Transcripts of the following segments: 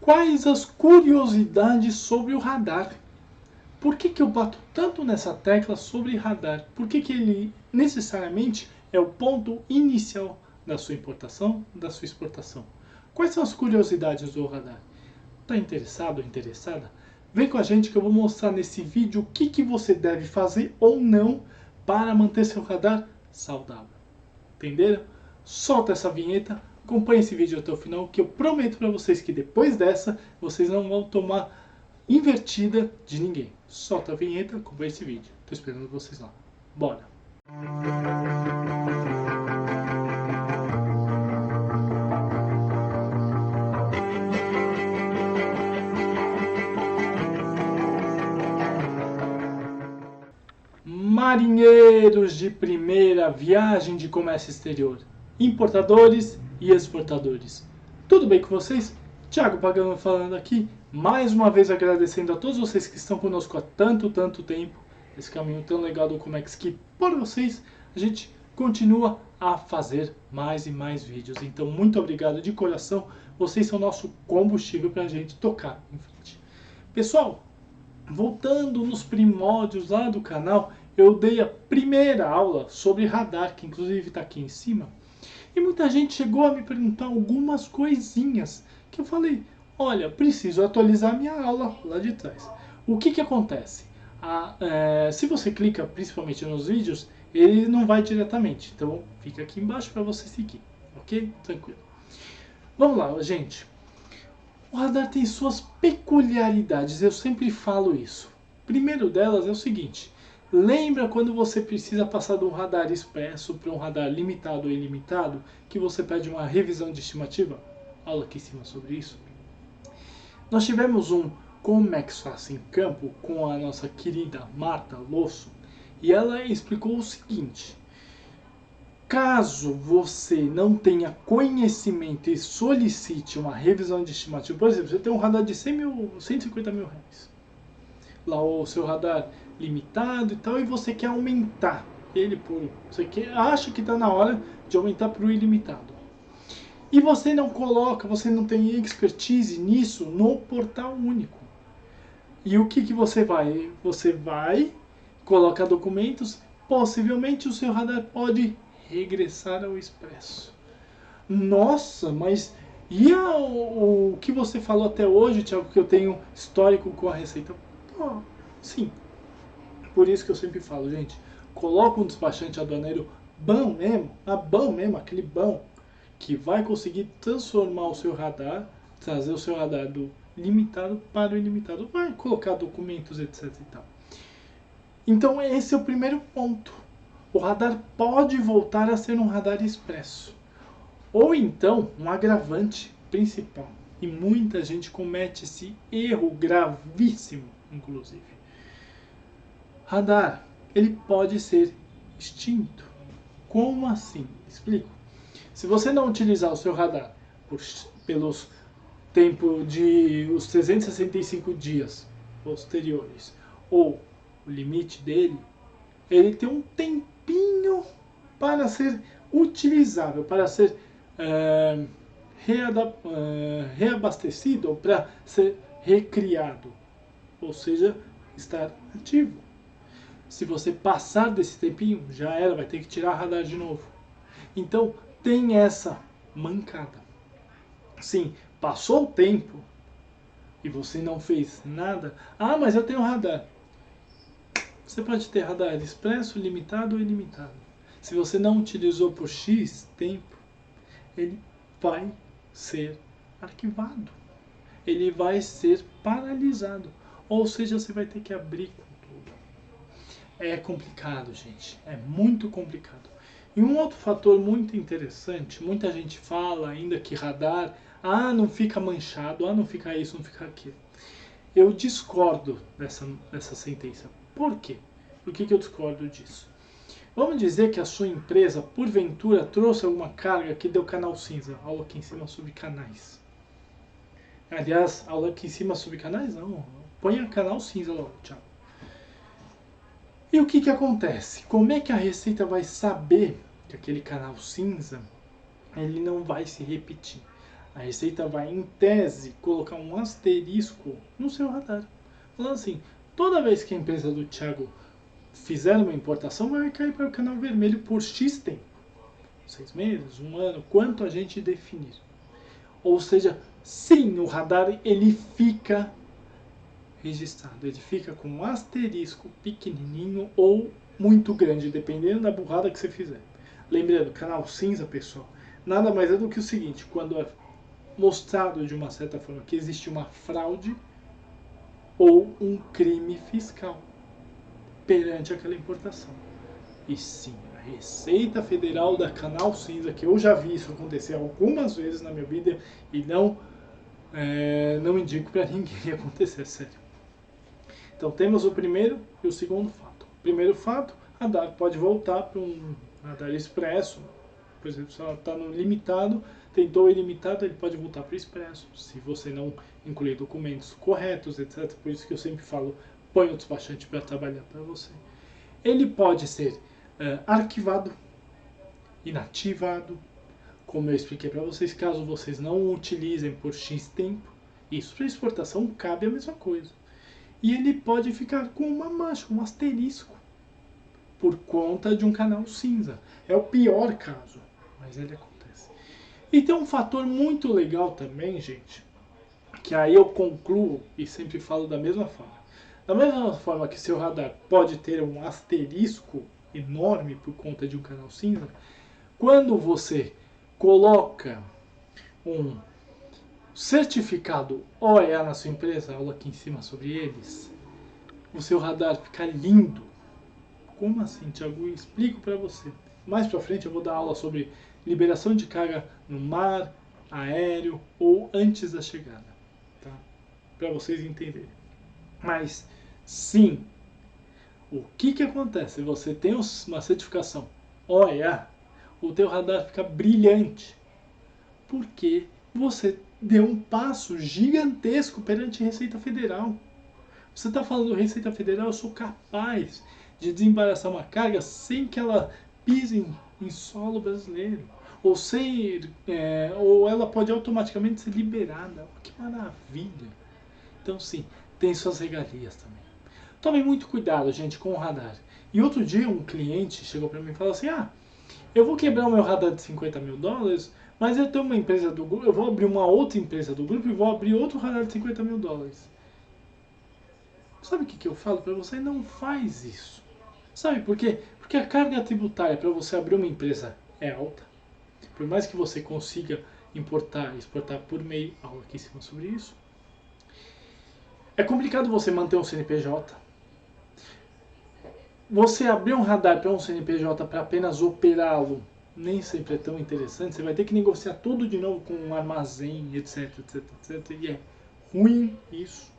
Quais as curiosidades sobre o radar? Por que eu bato tanto nessa tecla sobre radar? Por que ele necessariamente é o ponto inicial da sua importação, da sua exportação? Quais são as curiosidades do radar? Está interessado ou interessada? Vem com a gente que eu vou mostrar nesse vídeo o que você deve fazer ou não para manter seu radar saudável. Entenderam? Solta essa vinheta, acompanhe esse vídeo até o final, que eu prometo para vocês que depois dessa, vocês não vão tomar invertida de ninguém. Solta a vinheta, acompanhe esse vídeo. Tô esperando vocês lá. Bora! Marinheiros de primeira, viagem de comércio exterior, importadores e exportadores. Tudo bem com vocês? Thiago Pagano falando aqui, mais uma vez agradecendo a todos vocês que estão conosco há tanto tempo, esse caminho tão legal do Comex, que por vocês a gente continua a fazer mais e mais vídeos. Então muito obrigado de coração, vocês são nosso combustível para a gente tocar em frente. Pessoal, voltando nos primórdios lá do canal, eu dei a primeira aula sobre radar, que inclusive está aqui em cima. E muita gente chegou a me perguntar algumas coisinhas, que eu falei, olha, preciso atualizar minha aula lá de trás. O que acontece? Se você clica principalmente nos vídeos, ele não vai diretamente. Então fica aqui embaixo para você seguir, ok? Tranquilo. Vamos lá, gente. O radar tem suas peculiaridades, eu sempre falo isso. Primeiro delas é o seguinte, lembra quando você precisa passar de um radar expresso para um radar limitado ou ilimitado, que você pede uma revisão de estimativa? Aula aqui em cima sobre isso. Nós tivemos um Comex Fácil em Campo com a nossa querida Marta Losso, e ela explicou o seguinte, caso você não tenha conhecimento e solicite uma revisão de estimativa, por exemplo, você tem um radar de 150 mil reais, lá o seu radar limitado e tal, e você quer aumentar ele acha que está na hora de aumentar para o ilimitado. E você não coloca, você não tem expertise nisso no portal único. E o que você vai? Você vai, coloca documentos, possivelmente o seu radar pode regressar ao expresso. Nossa, mas e o que você falou até hoje, Thiago, que eu tenho histórico com a Receita? Pô, sim. Por isso que eu sempre falo, gente, coloca um despachante aduaneiro bom mesmo, aquele bom, que vai conseguir transformar o seu radar, trazer o seu radar do limitado para o ilimitado, vai colocar documentos, etc e tal. Então esse é o primeiro ponto. O radar pode voltar a ser um radar expresso. Ou então, um agravante principal. E muita gente comete esse erro gravíssimo, inclusive. Radar, ele pode ser extinto. Como assim? Explico. Se você não utilizar o seu radar pelos tempos de os 365 dias posteriores, ou o limite dele, ele tem um tempinho para ser utilizável, para ser reabastecido ou para ser recriado, ou seja, estar ativo. Se você passar desse tempinho, já era, vai ter que tirar radar de novo. Então tem essa mancada. Sim, passou o tempo e você não fez nada. Ah, mas eu tenho radar. Você pode ter radar expresso, limitado ou ilimitado. Se você não utilizou por X tempo, ele vai ser arquivado. Ele vai ser paralisado. Ou seja, você vai ter que abrir com tudo. É complicado, gente. É muito complicado. E um outro fator muito interessante, muita gente fala ainda que radar, não fica manchado, não fica isso, não fica aquilo. Eu discordo dessa sentença. Por quê? Por que eu discordo disso? Vamos dizer que a sua empresa, porventura, trouxe alguma carga que deu canal cinza. Aula aqui em cima sobre canais. Aliás, aula aqui em cima sobre canais? Não. Põe canal cinza logo, tchau. E o que acontece? Como é que a Receita vai saber que aquele canal cinza ele não vai se repetir? A Receita vai, em tese, colocar um asterisco no seu radar. Falando assim, toda vez que a empresa do Thiago fizer uma importação, vai cair para o canal vermelho por X tempo. 6 meses, 1 ano, quanto a gente definir. Ou seja, sim, o radar ele fica registrado, ele fica com um asterisco pequenininho ou muito grande, dependendo da burrada que você fizer. Lembrando, canal cinza, pessoal, nada mais é do que o seguinte: quando é mostrado de uma certa forma que existe uma fraude ou um crime fiscal perante aquela importação. E sim, a Receita Federal da Canal Cinza, que eu já vi isso acontecer algumas vezes na minha vida e não indico para ninguém acontecer, sério. Então temos o primeiro e o segundo fato. O primeiro fato, radar pode voltar para um radar expresso. Por exemplo, se ela está no limitado, tentou o ilimitado, ele pode voltar para o expresso, se você não incluir documentos corretos, etc. Por isso que eu sempre falo, põe o despachante para trabalhar para você. Ele pode ser arquivado, inativado, como eu expliquei para vocês, caso vocês não o utilizem por X tempo. Isso para exportação cabe a mesma coisa. E ele pode ficar com uma mancha, um asterisco, por conta de um canal cinza. É o pior caso, mas ele acontece. E tem um fator muito legal também, gente, que aí eu concluo e sempre falo da mesma forma. Da mesma forma que seu radar pode ter um asterisco enorme por conta de um canal cinza, quando você coloca um certificado OEA na sua empresa, aula aqui em cima sobre eles, o seu radar fica lindo. Como assim, Thiago? Eu explico para você. Mais para frente eu vou dar aula sobre liberação de carga no mar, aéreo ou antes da chegada, tá? Para vocês entenderem. Mas sim, o que acontece? Você tem uma certificação OEA, o teu radar fica brilhante, porque você deu um passo gigantesco perante a Receita Federal. Você está falando, Receita Federal, eu sou capaz de desembaraçar uma carga sem que ela pise em solo brasileiro. Ou ela pode automaticamente ser liberada. Que maravilha! Então sim, tem suas regalias também. Tome muito cuidado, gente, com o radar. E outro dia um cliente chegou para mim e falou assim, eu vou quebrar o meu radar de $50 mil, mas eu tenho uma empresa do grupo, eu vou abrir uma outra empresa do grupo e vou abrir outro radar de $50 mil. Sabe o que eu falo para você? Não faz isso. Sabe por quê? Porque a carga tributária para você abrir uma empresa é alta. Por mais que você consiga importar e exportar por meio, aula aqui em cima sobre isso, é complicado você manter um CNPJ. Você abrir um radar para um CNPJ para apenas operá-lo nem sempre é tão interessante. Você vai ter que negociar tudo de novo com um armazém, etc, etc, etc. E é ruim isso.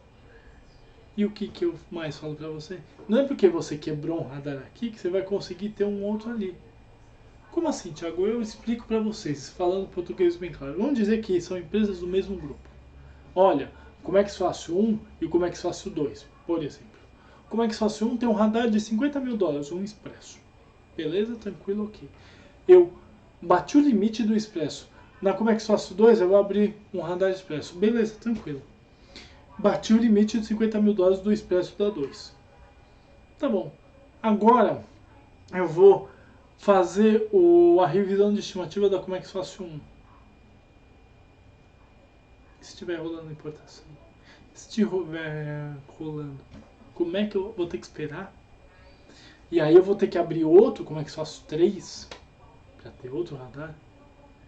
E o que eu mais falo para você? Não é porque você quebrou um radar aqui que você vai conseguir ter um outro ali. Como assim, Thiago? Eu explico para vocês, falando português bem claro. Vamos dizer que são empresas do mesmo grupo. Olha, como é que Fácil 1 e como é que Fácil 2, por exemplo. Como é que Fácil 1 tem um radar de $50 mil, um expresso. Beleza? Tranquilo, ok. Eu bati o limite do expresso. Na como é que Fácil 2 eu vou abrir um radar expresso. Beleza, tranquilo. Bati o limite de $50 mil do expresso da 2. Tá bom. Agora eu vou fazer a revisão de estimativa da Comex Fácil 1. Se estiver rolando importação. Se estiver rolando, como é que eu vou ter que esperar? E aí eu vou ter que abrir outro Comex Fácil 3 para ter outro radar?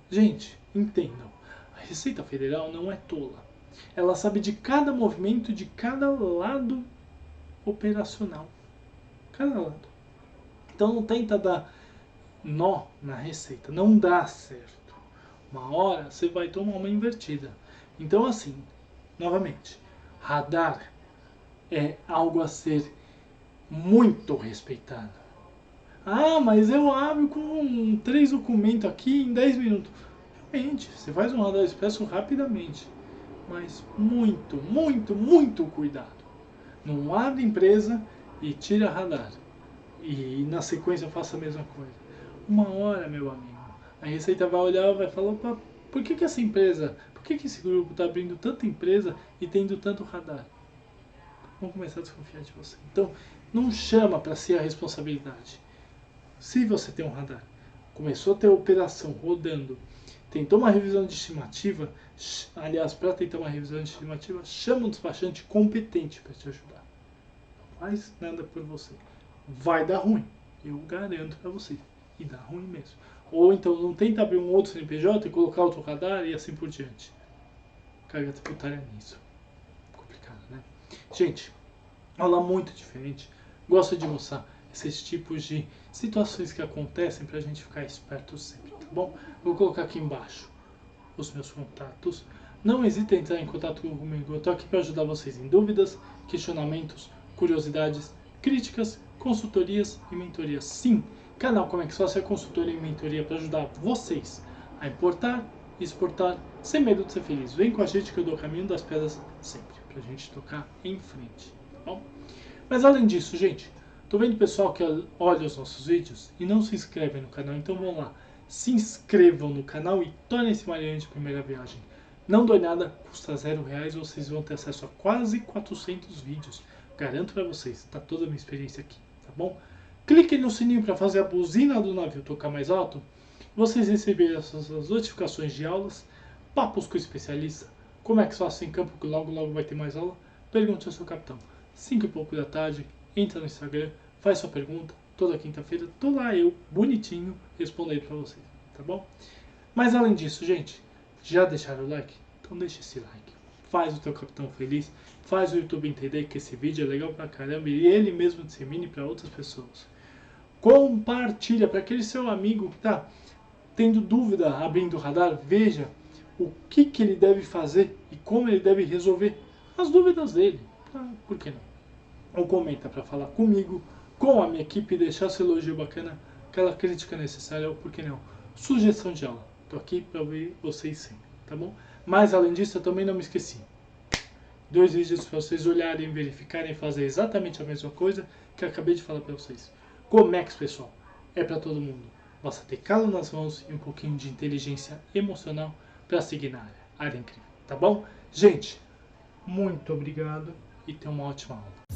Gente, entendam. A Receita Federal não é tola. Ela sabe de cada movimento, de cada lado operacional. Cada lado. Então não tenta dar nó na receita. Não dá certo. Uma hora você vai tomar uma invertida. Então assim, novamente, radar é algo a ser muito respeitado. Mas eu abro com 3 documentos aqui em 10 minutos. Realmente, você faz um radar expresso rapidamente. Mas muito, muito, muito cuidado. Não abre empresa e tira radar. E na sequência faça a mesma coisa. Uma hora, meu amigo, a Receita vai olhar e vai falar, opa, por que essa empresa, por que esse grupo está abrindo tanta empresa e tendo tanto radar? Vão começar a desconfiar de você. Então, não chama para si a responsabilidade. Se você tem um radar, começou a ter operação rodando, tentou uma revisão de estimativa, aliás, para tentar uma revisão de estimativa, chama um despachante competente para te ajudar. Não faz nada por você. Vai dar ruim, eu garanto para você. E dá ruim mesmo. Ou então não tenta abrir um outro CNPJ e colocar outro radar e assim por diante. Carga tributária nisso. Complicado, né? Gente, aula muito diferente. Gosto de mostrar esses tipos de situações que acontecem para a gente ficar esperto sempre, tá bom? Vou colocar aqui embaixo os meus contatos. Não hesitem em entrar em contato comigo. Eu estou aqui para ajudar vocês em dúvidas, questionamentos, curiosidades, críticas, consultorias e mentorias. Sim, canal Como é que Sócio é consultoria e mentoria para ajudar vocês a importar e exportar sem medo de ser feliz. Vem com a gente que eu dou o caminho das pedras sempre, para a gente tocar em frente, tá bom? Mas além disso, gente, tô vendo pessoal que olha os nossos vídeos e não se inscreve no canal, então vão lá, se inscrevam no canal e tornem-se marinheiro de primeira viagem. Não dói nada, custa R$0, vocês vão ter acesso a quase 400 vídeos. Garanto para vocês, tá toda a minha experiência aqui, tá bom? Cliquem no sininho para fazer a buzina do navio tocar mais alto. Vocês receberem essas notificações de aulas, papos com o especialista, como é que só em campo, que logo vai ter mais aula. Pergunte ao seu capitão. 5 e pouco da tarde, entra no Instagram, faz sua pergunta. Toda quinta-feira tô lá eu, bonitinho, respondendo para vocês, tá bom? Mas além disso, gente, já deixaram o like? Então deixa esse like. Faz o teu capitão feliz, faz o YouTube entender que esse vídeo é legal pra caramba e ele mesmo dissemine para outras pessoas. Compartilha para aquele seu amigo que tá tendo dúvida abrindo o radar, veja o que ele deve fazer e como ele deve resolver as dúvidas dele. Por que não? Ou comenta para falar comigo, com a minha equipe, deixar seu elogio bacana, aquela crítica necessária, ou por que não, sugestão de aula. Tô aqui para ouvir vocês sempre, tá bom? Mas além disso, eu também não me esqueci. 2 vídeos para vocês olharem, verificarem e fazer exatamente a mesma coisa que eu acabei de falar para vocês. Comex, pessoal, é para todo mundo. Basta ter calo nas mãos e um pouquinho de inteligência emocional para seguir na área. Área incrível, tá bom? Gente, muito obrigado e tenha uma ótima aula.